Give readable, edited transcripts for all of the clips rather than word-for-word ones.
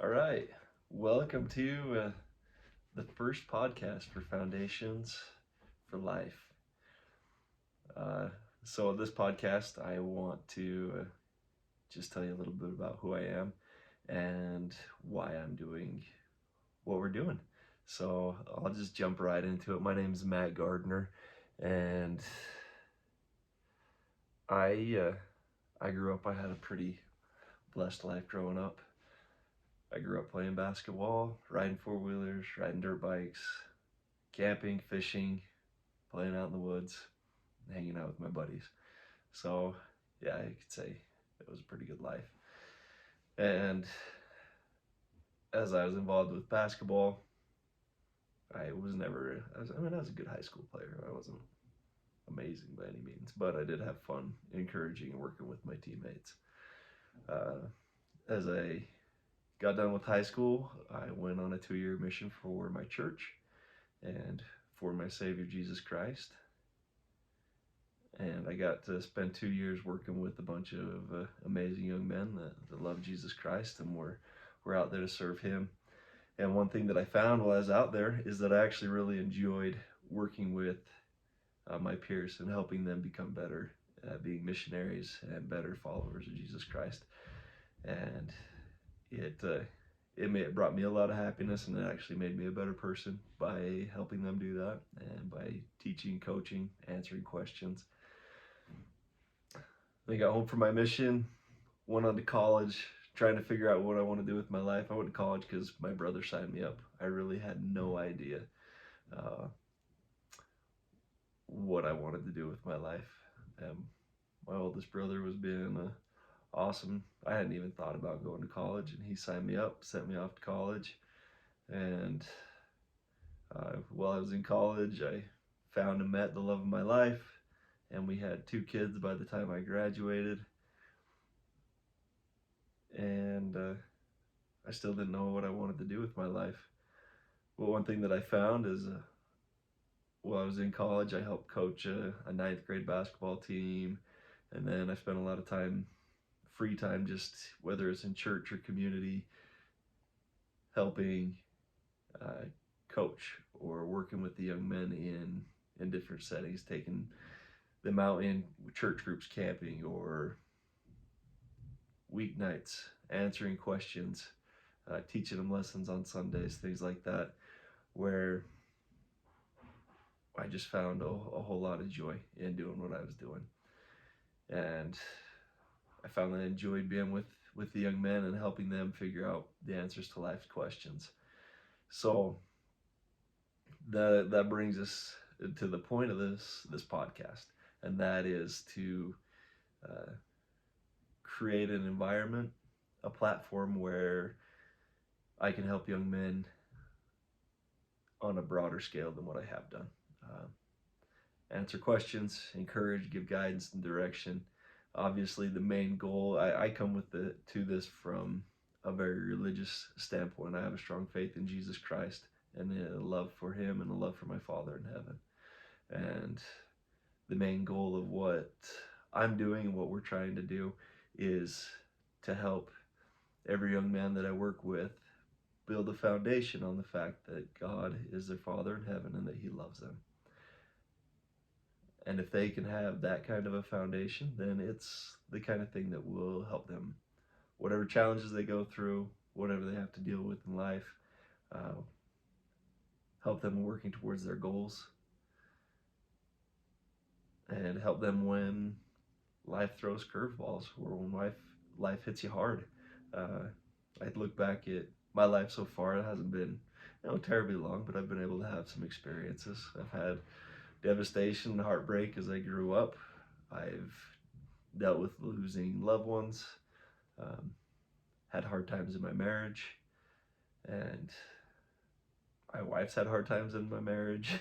All right. Welcome to the first podcast for Foundations for Life. Uh, so, this podcast, I want to just tell you a little bit about who I am and why I'm doing what we're doing. So, I'll just jump right into it. My name is Matt Gardner, and I uh, I grew up. I had a pretty blessed life growing up. I grew up playing basketball, riding four wheelers, riding dirt bikes, camping, fishing, playing out in the woods, hanging out with my buddies. So, yeah, I could say it was a pretty good life. And as I was involved with basketball, I was never, I was a good high school player. I wasn't amazing by any means, but I did have fun encouraging and working with my teammates. Uh, as I got done with high school, I went on a 2-year mission for my church and for my Savior Jesus Christ. And I got to spend 2 years working with a bunch of amazing young men that love Jesus Christ, and we're out there to serve Him. And one thing that I found while I was out there is that I actually really enjoyed working with my peers and helping them become better, being missionaries and better followers of Jesus Christ. And it brought me a lot of happiness, and it actually made me a better person by helping them do that, and by teaching, coaching, answering questions. I got home from my mission, went on to college, trying to figure out what I want to do with my life. I went to college because my brother signed me up. I really had no idea uh, what I wanted to do with my life. My oldest brother was being awesome. I hadn't even thought about going to college, and he signed me up, sent me off to college. And while I was in college, I found and met the love of my life, and we had 2 kids by the time I graduated. And I still didn't know what I wanted to do with my life. But one thing that I found is while I was in college, I helped coach a ninth grade basketball team. And then I spent a lot of time, free time, just whether it's in church or community, helping uh, coach or working with the young men in different settings, taking them out in church groups, camping, or weeknights, answering questions, teaching them lessons on Sundays, things like that, where I just found a whole lot of joy in doing what I was doing. And I found that I enjoyed being with the young men and helping them figure out the answers to life's questions. So that brings us to the point of this podcast, and that is to uh, create an environment, a platform where I can help young men on a broader scale than what I have done. Answer questions, encourage, give guidance and direction. Obviously, the main goal, I come to this from a very religious standpoint. I have a strong faith in Jesus Christ and a love for Him and a love for my Father in heaven. And the main goal of what I'm doing and what we're trying to do is to help every young man that I work with build a foundation on the fact that God is their Father in heaven and that He loves them. And if they can have that kind of a foundation, then it's the kind of thing that will help them. Whatever challenges they go through, whatever they have to deal with in life, uh, help them working towards their goals, and help them when life throws curveballs or when life hits you hard. I look back at my life so far; it hasn't been terribly long, but I've been able to have some experiences. I've had devastation and heartbreak as I grew up. I've dealt with losing loved ones, um, had hard times in my marriage, and my wife's had hard times in my marriage.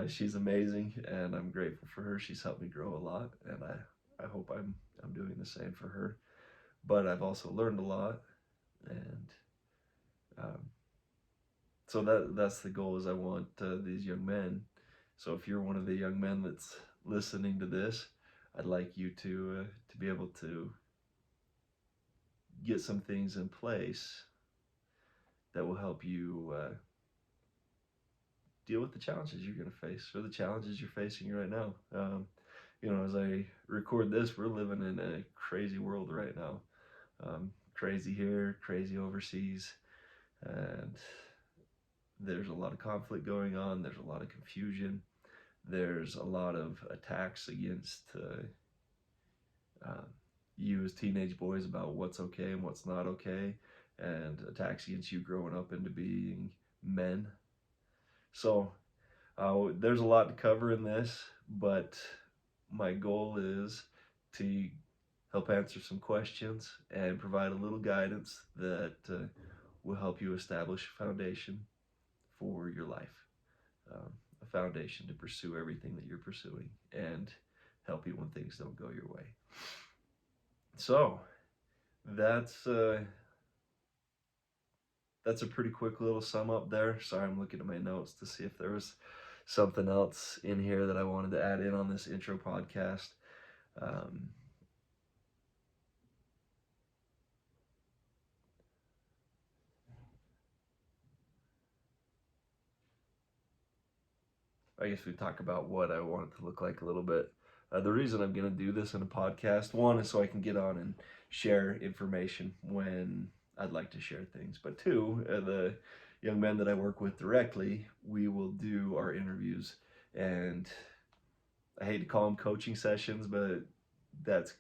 She's amazing, and I'm grateful for her. She's helped me grow a lot, and I hope I'm doing the same for her. But I've also learned a lot, and um, so that's the goal. Is I want these young men. So if you're one of the young men that's listening to this, I'd like you to be able to get some things in place that will help you deal with the challenges you're going to face, or the challenges you're facing right now. As I record this, we're living in a crazy world right now. Crazy here, crazy overseas, and there's a lot of conflict going on. There's a lot of confusion. There's a lot of attacks against you as teenage boys about what's okay and what's not okay, and attacks against you growing up into being men. So there's a lot to cover in this, but my goal is to help answer some questions and provide a little guidance that will help you establish a foundation for your life, a foundation to pursue everything that you're pursuing, and help you when things don't go your way. So that's a pretty quick little sum up there. Sorry, I'm looking at my notes to see if there was something else in here that I wanted to add in on this intro podcast. I guess we talk about what I want it to look like a little bit. The reason I'm going to do this in a podcast, one, is so I can get on and share information when I'd like to share things. But two, the young men that I work with directly, we will do our interviews. And I hate to call them coaching sessions, but that's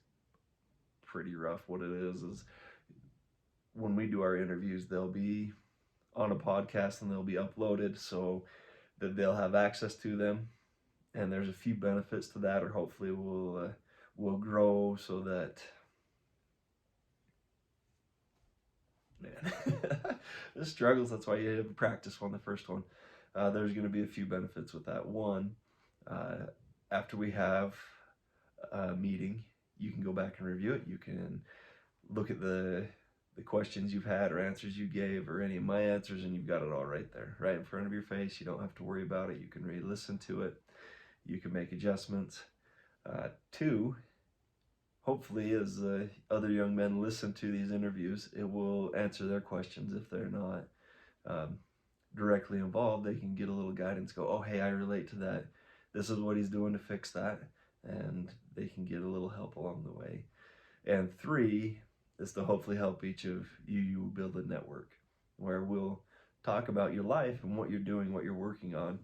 pretty rough. What it is when we do our interviews, they'll be on a podcast and they'll be uploaded so that they'll have access to them. And there's a few benefits to that, or hopefully we'll grow so that, man, the struggles. That's why you have to practice on the first one. There's going to be a few benefits with that. One, after we have a meeting, you can go back and review it. You can look at the questions you've had or answers you gave or any of my answers, and you've got it all right there, right in front of your face. You don't have to worry about it. You can re-listen to it. You can make adjustments. Two, hopefully as other young men listen to these interviews, it will answer their questions. If they're not directly involved, they can get a little guidance, go, oh, hey, I relate to that. This is what he's doing to fix that. And they can get a little help along the way. And three is to hopefully help each of you build a network where we'll talk about your life and what you're doing, what you're working on.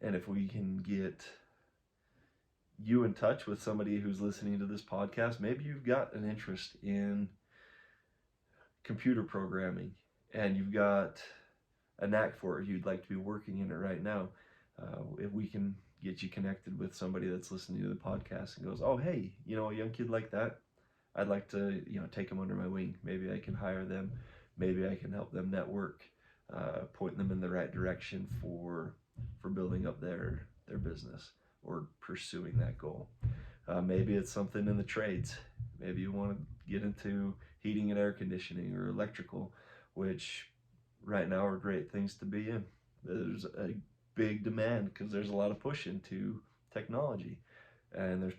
And if we can get you in touch with somebody who's listening to this podcast, maybe you've got an interest in computer programming and you've got a knack for it, you'd like to be working in it right now. If we can get you connected with somebody that's listening to the podcast and goes, oh, hey, a young kid like that, I'd like to, take them under my wing. Maybe I can hire them. Maybe I can help them network, point them in the right direction for building up their business or pursuing that goal. Maybe it's something in the trades. Maybe you want to get into heating and air conditioning or electrical, which right now are great things to be in. There's a big demand because there's a lot of push into technology, and there's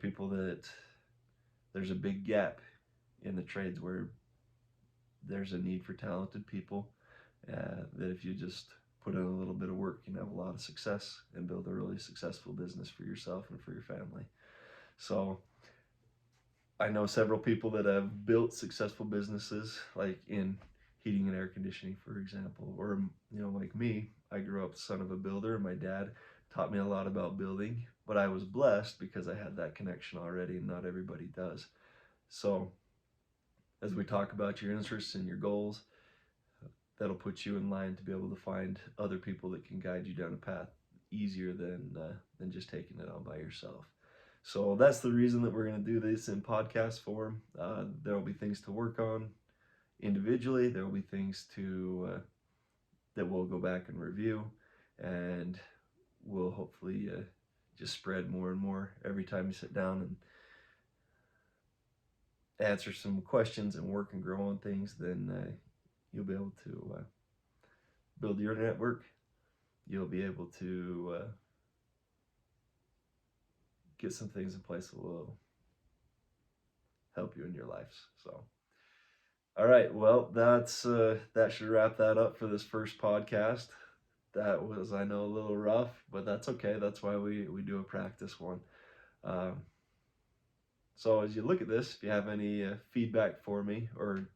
a big gap in the trades where there's a need for talented people, that if you just put in a little bit of work, you can have a lot of success and build a really successful business for yourself and for your family. So I know several people that have built successful businesses, like in heating and air conditioning, for example, or, like me, I grew up the son of a builder. My dad taught me a lot about building, but I was blessed because I had that connection already, and not everybody does. So as we talk about your interests and your goals, that'll put you in line to be able to find other people that can guide you down a path easier than just taking it on by yourself. So that's the reason that we're going to do this in podcast form. There will be things to work on individually. There will be things that we'll go back and review, and we'll hopefully just spread more and more every time you sit down and answer some questions and work and grow on things. Then you'll be able to build your network. You'll be able to get some things in place that will help you in your life. So All right, well, that should wrap that up for this first podcast. That was, I know, a little rough, but that's okay. That's why we do a practice one. Um, so as you look at this, if you have any feedback for me, or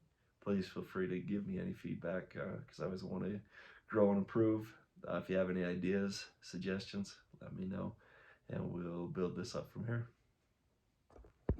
please feel free to give me any feedback, because I always want to grow and improve. If you have any ideas, suggestions, let me know, and we'll build this up from here.